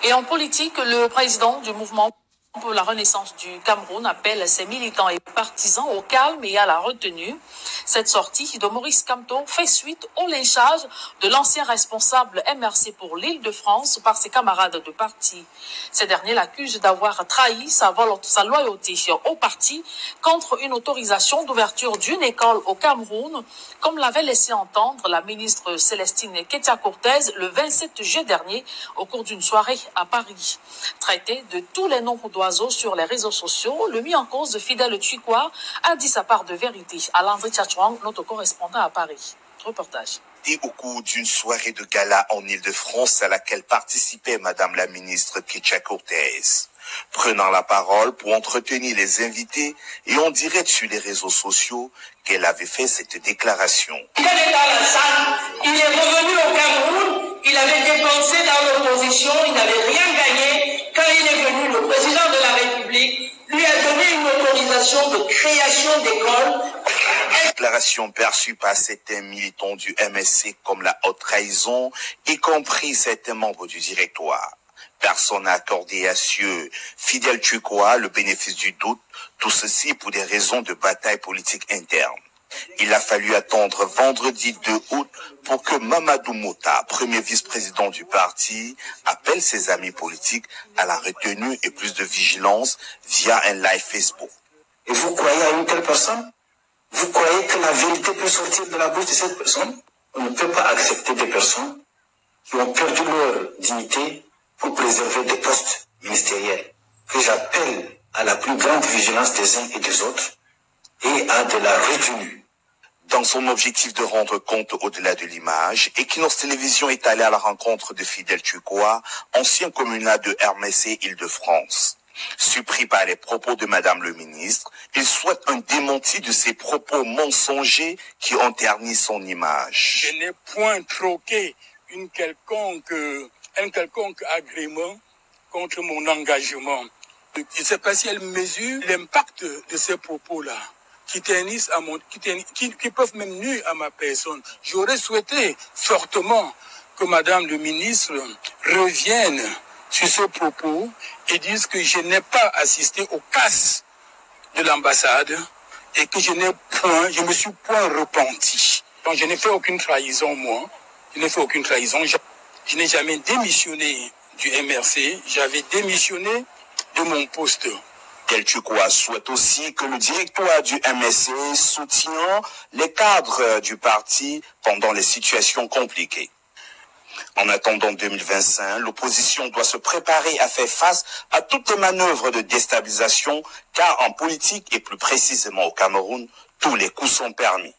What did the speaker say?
Et en politique, le président du mouvement pour la renaissance du Cameroun appelle ses militants et partisans au calme et à la retenue. Cette sortie de Maurice Kamto fait suite au lynchage de l'ancien responsable MRC pour l'Île-de-France par ses camarades de parti. Ces derniers l'accusent d'avoir trahi sa loyauté au parti contre une autorisation d'ouverture d'une école au Cameroun, comme l'avait laissé entendre la ministre Célestine Ketia-Cortez le 27 juillet dernier au cours d'une soirée à Paris. Traité de tous les noms d'oiseaux sur les réseaux sociaux, le mis en cause de Fidèle Tchikwa a dit sa part de vérité à Landry Tchatchouang, notre correspondant à Paris. Reportage. Et au cours d'une soirée de gala en Île-de-France à laquelle participait Madame la ministre Ketia-Cortez, prenant la parole pour entretenir les invités et on dirait sur les réseaux sociaux qu'elle avait fait cette déclaration. Il était dans la salle, il est revenu au Cameroun, il avait dépensé dans l'opposition, il n'avait rien gagné. Quand il est venu, le président de la République lui a donné une autorisation de création d'école. Déclaration perçue par certains militants du MSC comme la haute trahison, y compris certains membres du directoire. Personne n'a accordé à Sieur Fidèle Tchikwa le bénéfice du doute, tout ceci pour des raisons de bataille politique interne. Il a fallu attendre vendredi 2 août pour que Mamadou Mota, premier vice-président du parti, appelle ses amis politiques à la retenue et plus de vigilance via un live Facebook. Et vous croyez à une telle personne? Vous croyez que la vérité peut sortir de la bouche de cette personne? On ne peut pas accepter des personnes qui ont perdu leur dignité pour préserver des postes ministériels. Que j'appelle à la plus grande vigilance des uns et des autres et à de la retenue. Dans son objectif de rendre compte au-delà de l'image, Equinox Télévision est allé à la rencontre de Fidèle Tchikwa, ancien communal de RMC Île-de-France. Surpris par les propos de Madame le ministre, il souhaite un démenti de ses propos mensongers qui ont terni son image. Je n'ai point troqué un quelconque agrément contre mon engagement. Je ne sais pas si elle mesure l'impact de ces propos-là, qui peuvent même nuire à ma personne. J'aurais souhaité fortement que Madame le ministre revienne sur ces propos et dise que je n'ai pas assisté au casse de l'ambassade et que je me suis point repenti. Donc je n'ai fait aucune trahison, moi. Je n'ai fait aucune trahison. Je n'ai jamais démissionné du MRC. J'avais démissionné de mon poste. Fidèle Tchikwa souhaite aussi que le directoire du MSC soutienne les cadres du parti pendant les situations compliquées. En attendant 2025, l'opposition doit se préparer à faire face à toutes les manœuvres de déstabilisation, car en politique et plus précisément au Cameroun, tous les coups sont permis.